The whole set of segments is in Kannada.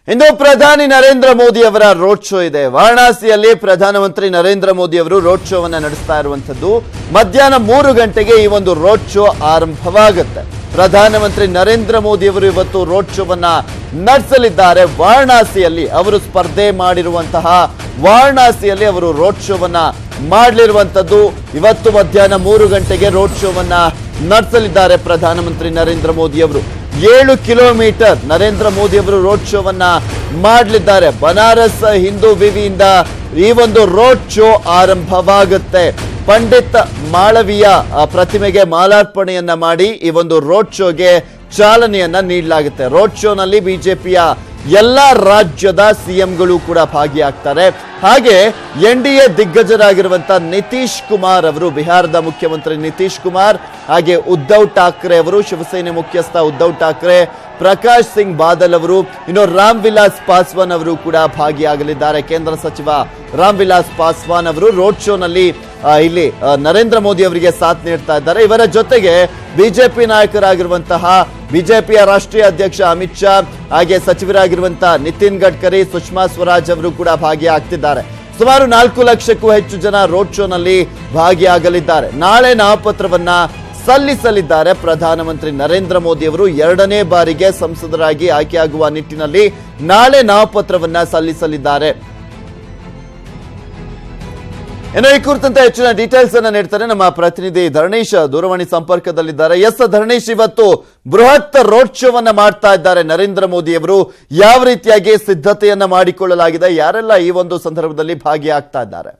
ಇಂದು ಪ್ರಧಾನಿ ನರೇಂದ್ರ ಮೋದಿ ಅವರ ರೋಡ್ ಶೋ ಇದೆ. ವಾರಣಾಸಿಯಲ್ಲಿ ಪ್ರಧಾನಮಂತ್ರಿ ನರೇಂದ್ರ ಮೋದಿ ಅವರು ರೋಡ್ ಶೋವನ್ನ ನಡೆಸ್ತಾ ಇರುವಂತದ್ದು. ಮಧ್ಯಾಹ್ನ 3 ಗಂಟೆಗೆ ಈ ಒಂದು ರೋಡ್ ಶೋ ಆರಂಭವಾಗುತ್ತೆ. ಪ್ರಧಾನಮಂತ್ರಿ ನರೇಂದ್ರ ಮೋದಿ ಅವರು ಇವತ್ತು ರೋಡ್ ಶೋವನ್ನ ನಡೆಸಲಿದ್ದಾರೆ. ವಾರಣಾಸಿಯಲ್ಲಿ ಅವರು ಸ್ಪರ್ಧೆ ಮಾಡಿರುವಂತಹ ವಾರಣಾಸಿಯಲ್ಲಿ ಅವರು ರೋಡ್ ಶೋವನ್ನ ಮಾಡಲಿರುವಂತದ್ದು. ಇವತ್ತು ಮಧ್ಯಾಹ್ನ 3 ಗಂಟೆಗೆ ರೋಡ್ ಶೋವನ್ನ ನಡೆಸಲಿದ್ದಾರೆ ಪ್ರಧಾನಮಂತ್ರಿ ನರೇಂದ್ರ ಮೋದಿ ಅವರು. 7 ಕಿಲೋಮೀಟರ್ ನರೇಂದ್ರ ಮೋದಿ ಅವರು ರೋಡ್ ಶೋವನ್ನ ಮಾಡಲಿದ್ದಾರೆ. ಬನಾರಸ್ ಹಿಂದೂ ವಿವಿಯಿಂದ ಈ ಒಂದು ರೋಡ್ ಶೋ ಆರಂಭವಾಗುತ್ತೆ. ಪಂಡಿತ್ ಮಾಳವೀಯ ಪ್ರತಿಮೆಗೆ ಮಾಲಾರ್ಪಣೆಯನ್ನ ಮಾಡಿ ಈ ಒಂದು ರೋಡ್ ಶೋಗೆ ಚಾಲನೆಯನ್ನ ನೀಡಲಾಗುತ್ತೆ. ರೋಡ್ ಶೋನಲ್ಲಿ ಬಿಜೆಪಿಯ ಎಲ್ಲಾ ರಾಜ್ಯದ ಸಿಎಂಗಳು ಕೂಡ ಭಾಗಿಯಾಗ್ತಾರೆ. ಹಾಗೆ ಎನ್ಡಿಎ ದಿಗ್ಗಜರಾಗಿರುವಂತಹ ನಿತೀಶ್ ಕುಮಾರ್ ಅವರು, ಬಿಹಾರದ ಮುಖ್ಯಮಂತ್ರಿ ನಿತೀಶ್ ಕುಮಾರ್, ಹಾಗೆ ಉದ್ಧವ್ ಠಾಕ್ರೆ ಅವರು, ಶಿವಸೇನೆ ಮುಖ್ಯಸ್ಥ ಉದ್ಧವ್ ಠಾಕ್ರೆ, ಪ್ರಕಾಶ್ ಸಿಂಗ್ ಬಾದಲ್ ಅವರು, ಇನ್ನು ರಾಮ್ ವಿಲಾಸ್ ಪಾಸ್ವಾನ್ ಅವರು ಕೂಡ ಭಾಗಿಯಾಗಲಿದ್ದಾರೆ. ಕೇಂದ್ರ ಸಚಿವ ರಾಮ್ ವಿಲಾಸ್ ಪಾಸ್ವಾನ್ ಅವರು ರೋಡ್ ಶೋನಲ್ಲಿ ಇಲ್ಲಿ ನರೇಂದ್ರ ಮೋದಿ ಅವರಿಗೆ ಸಾಥ್ ನೀಡ್ತಾ ಇದ್ದಾರೆ. ಇವರ ಜೊತೆಗೆ ಬಿಜೆಪಿ ನಾಯಕರಾಗಿರುವಂತಹ ಬಿಜೆಪಿಯ ರಾಷ್ಟ್ರೀಯ ಅಧ್ಯಕ್ಷ ಅಮಿತ್ ಶಾ, ಹಾಗೆ ಸಚಿವರಾಗಿರುವಂತಹ ನಿತಿನ್ ಗಡ್ಕರಿ, ಸುಷ್ಮಾ ಸ್ವರಾಜ್ ಅವರು ಕೂಡ ಭಾಗಿಯಾಗ್ತಿದ್ದಾರೆ. ಸುಮಾರು 4 ಲಕ್ಷಕ್ಕೂ ಹೆಚ್ಚು ಜನ ರೋಡ್ ಶೋನಲ್ಲಿ ಭಾಗಿಯಾಗಲಿದ್ದಾರೆ. ನಾಳೆ ನಾಮಪತ್ರವನ್ನ ಸಲ್ಲಿಸಲಿದ್ದಾರೆ ಪ್ರಧಾನಮಂತ್ರಿ ನರೇಂದ್ರ ಮೋದಿ ಅವರು. 2ನೇ ಬಾರಿಗೆ ಸಂಸದರಾಗಿ ಆಯ್ಕೆಯಾಗುವ ನಿಟ್ಟಿನಲ್ಲಿ ನಾಳೆ ನಾಮಪತ್ರವನ್ನ ಸಲ್ಲಿಸಲಿದ್ದಾರೆ. ಇನ್ನು ಈ ಕುರಿತಂತೆ ಹೆಚ್ಚಿನ ಡೀಟೇಲ್ಸ್ ಅನ್ನ ನೀಡ್ತಾರೆ ನಮ್ಮ ಪ್ರತಿನಿಧಿ ಧರಣೀಶ್ ದೂರವಾಣಿ ಸಂಪರ್ಕದಲ್ಲಿದ್ದಾರೆ. ಎಸ್ ಧರಣೀಶ್, ಇವತ್ತು ಬೃಹತ್ ರೋಡ್ ಶೋವನ್ನ ಮಾಡ್ತಾ ಇದ್ದಾರೆ ನರೇಂದ್ರ ಮೋದಿ ಅವರು. ಯಾವ ರೀತಿಯಾಗಿ ಸಿದ್ಧತೆಯನ್ನ ಮಾಡಿಕೊಳ್ಳಲಾಗಿದೆ, ಯಾರೆಲ್ಲ ಈ ಒಂದು ಸಂದರ್ಭದಲ್ಲಿ ಭಾಗಿಯಾಗ್ತಾ ಇದ್ದಾರೆ?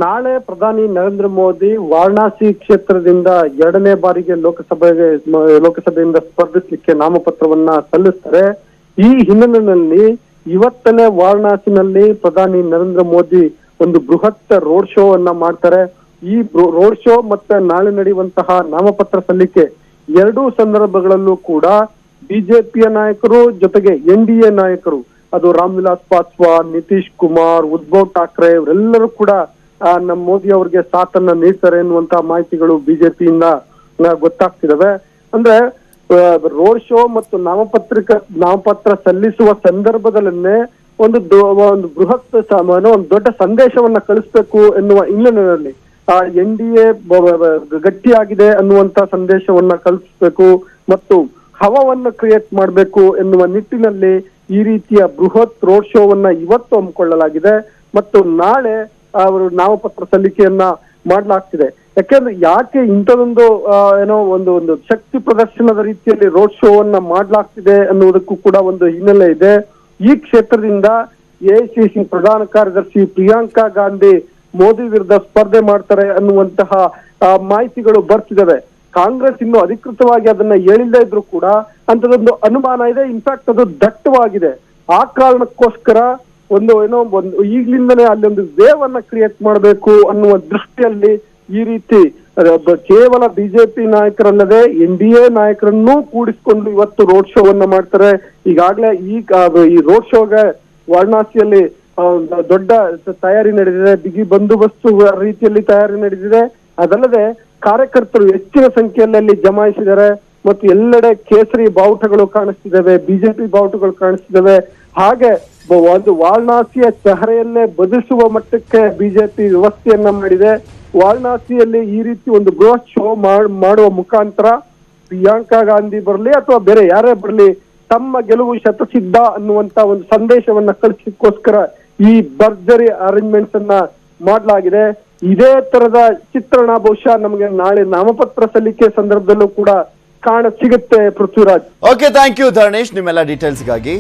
ನಾಳೆ ಪ್ರಧಾನಿ ನರೇಂದ್ರ ಮೋದಿ ವಾರಣಾಸಿ ಕ್ಷೇತ್ರದಿಂದ 2ನೇ ಬಾರಿಗೆ ಲೋಕಸಭೆಯಿಂದ ಸ್ಪರ್ಧಿಸಲಿಕ್ಕೆ ನಾಮಪತ್ರವನ್ನ ಸಲ್ಲಿಸ್ತಾರೆ. ಈ ಹಿನ್ನೆಲೆಯಲ್ಲಿ ಇವತ್ತನೇ ವಾರಣಾಸಿನಲ್ಲಿ ಪ್ರಧಾನಿ ನರೇಂದ್ರ ಮೋದಿ ಒಂದು ಬೃಹತ್ ರೋಡ್ ಶೋ ಅನ್ನ ಮಾಡ್ತಾರೆ. ಈ ರೋಡ್ ಶೋ ಮತ್ತೆ ನಾಳೆ ನಡೆಯುವಂತಹ ನಾಮಪತ್ರ ಸಲ್ಲಿಕೆ ಎರಡೂ ಸಂದರ್ಭಗಳಲ್ಲೂ ಕೂಡ ಬಿಜೆಪಿಯ ನಾಯಕರು ಜೊತೆಗೆ ಎನ್ಡಿಎ ನಾಯಕರು, ಅದು ರಾಮ್ ವಿಲಾಸ್ ಪಾಸ್ವಾನ್, ನಿತೀಶ್ ಕುಮಾರ್, ಉದ್ಧವ್ ಠಾಕ್ರೆ ಇವರೆಲ್ಲರೂ ಕೂಡ ನಮ್ಮ ಮೋದಿ ಅವರಿಗೆ ಸಾಥನ್ನ ನೀಡ್ತಾರೆ ಎನ್ನುವಂತಹ ಮಾಹಿತಿಗಳು ಬಿಜೆಪಿಯಿಂದ ಗೊತ್ತಾಗ್ತಿದಾವೆ. ಅಂದ್ರೆ ರೋಡ್ ಶೋ ಮತ್ತು ನಾಮಪತ್ರ ಸಲ್ಲಿಸುವ ಸಂದರ್ಭದಲ್ಲೇ ಒಂದು ಬೃಹತ್ ಒಂದು ದೊಡ್ಡ ಸಂದೇಶವನ್ನ ಕಳಿಸ್ಬೇಕು ಎನ್ನುವ ಹಿನ್ನೆಲೆಯಲ್ಲಿ ಎನ್ಡಿಎ ಗಟ್ಟಿಯಾಗಿದೆ ಅನ್ನುವಂತ ಸಂದೇಶವನ್ನ ಕಳಿಸ್ಬೇಕು ಮತ್ತು ಹವವನ್ನ ಕ್ರಿಯೇಟ್ ಮಾಡಬೇಕು ಎನ್ನುವ ನಿಟ್ಟಿನಲ್ಲಿ ಈ ರೀತಿಯ ಬೃಹತ್ ರೋಡ್ ಶೋವನ್ನ ಇವತ್ತು ಹಮ್ಮಿಕೊಳ್ಳಲಾಗಿದೆ ಮತ್ತು ನಾಳೆ ಅವರು ನಾಮಪತ್ರ ಸಲ್ಲಿಕೆಯನ್ನ ಮಾಡಲಾಗ್ತಿದೆ. ಯಾಕೆ ಇಂಥದೊಂದು ಒಂದು ಶಕ್ತಿ ಪ್ರದರ್ಶನದ ರೀತಿಯಲ್ಲಿ ರೋಡ್ ಶೋ ಅನ್ನ ಮಾಡಲಾಗ್ತಿದೆ ಅನ್ನುವುದಕ್ಕೂ ಕೂಡ ಒಂದು ಹಿನ್ನೆಲೆ ಇದೆ. ಈ ಕ್ಷೇತ್ರದಿಂದ ಎಐಸಿಸಿ ಪ್ರಧಾನ ಕಾರ್ಯದರ್ಶಿ ಪ್ರಿಯಾಂಕಾ ಗಾಂಧಿ ಮೋದಿ ವಿರುದ್ಧ ಸ್ಪರ್ಧೆ ಮಾಡ್ತಾರೆ ಅನ್ನುವಂತಹ ಮಾಹಿತಿಗಳು ಬರ್ತಿದ್ದಾವೆ. ಕಾಂಗ್ರೆಸ್ ಇನ್ನು ಅಧಿಕೃತವಾಗಿ ಅದನ್ನ ಹೇಳಿಲ್ಲದೆ ಇದ್ರು ಕೂಡ ಅಂತದೊಂದು ಅನುಮಾನ ಇದೆ. ಇನ್ಫ್ಯಾಕ್ಟ್ ಅದು ದಟ್ಟವಾಗಿದೆ. ಆ ಕಾರಣಕ್ಕೋಸ್ಕರ ಒಂದು ಈಗ್ಲಿಂದನೇ ಅಲ್ಲಿ ಒಂದು ವೇವ್ ಅನ್ನ ಕ್ರಿಯೇಟ್ ಮಾಡಬೇಕು ಅನ್ನುವ ದೃಷ್ಟಿಯಲ್ಲಿ ಈ ರೀತಿ ಕೇವಲ ಬಿಜೆಪಿ ನಾಯಕರಲ್ಲದೆ ಎನ್ಡಿಎ ನಾಯಕರನ್ನೂ ಕೂಡಿಸಿಕೊಂಡು ಇವತ್ತು ರೋಡ್ ಶೋವನ್ನ ಮಾಡ್ತಾರೆ. ಈಗಾಗಲೇ ಈ ರೋಡ್ ಶೋಗೆ ವಾರಣಾಸಿಯಲ್ಲಿ ದೊಡ್ಡ ತಯಾರಿ ನಡೆದಿದೆ. ಬಿಗಿ ಬಂದೋಬಸ್ತು ರೀತಿಯಲ್ಲಿ ತಯಾರಿ ನಡೆದಿದೆ. ಅದಲ್ಲದೆ ಕಾರ್ಯಕರ್ತರು ಹೆಚ್ಚಿನ ಸಂಖ್ಯೆಯಲ್ಲಿ ಜಮಾಯಿಸಿದ್ದಾರೆ ಮತ್ತು ಎಲ್ಲೆಡೆ ಕೇಸರಿ ಬಾವುಟಗಳು ಕಾಣಿಸ್ತಿದ್ದಾವೆ, ಬಿಜೆಪಿ ಬಾವುಟಗಳು ಕಾಣಿಸ್ತಿದ್ದಾವೆ. ಹಾಗೆ ಒಂದು ವಾರಣಾಸಿಯ ಚಹರೆಯನ್ನೇ ಬದಲಿಸುವ ಮಟ್ಟಕ್ಕೆ ಬಿಜೆಪಿ ವ್ಯವಸ್ಥೆಯನ್ನ ಮಾಡಿದೆ. ವಾರಣಾಸಿಯಲ್ಲಿ ಈ ರೀತಿ ಒಂದು ಬೃಹತ್ ಶೋ ಮಾಡುವ ಮುಖಾಂತರ ಪ್ರಿಯಾಂಕಾ ಗಾಂಧಿ ಬರಲಿ ಅಥವಾ ಬೇರೆ ಯಾರೇ ಬರಲಿ ತಮ್ಮ ಗೆಲುವು ಶತಸಿದ್ಧ ಅನ್ನುವಂತ ಒಂದು ಸಂದೇಶವನ್ನ ಕಳಿಸಲಿಕ್ಕೋಸ್ಕರ ಈ ಭರ್ಜರಿ ಅರೇಂಜ್ಮೆಂಟ್ಸ್ ಅನ್ನ ಮಾಡಲಾಗಿದೆ. ಇದೇ ತರದ ಚಿತ್ರಣ ಬಹುಶಃ ನಮಗೆ ನಾಳೆ ನಾಮಪತ್ರ ಸಲ್ಲಿಕೆ ಸಂದರ್ಭದಲ್ಲೂ ಕೂಡ ಕಾಣ ಸಿಗುತ್ತೆ. Prithviraj, okay, thank you Dharanesh ನಿಮ್ಮೆಲ್ಲ ಡೀಟೇಲ್ಸ್ಗಾಗಿ.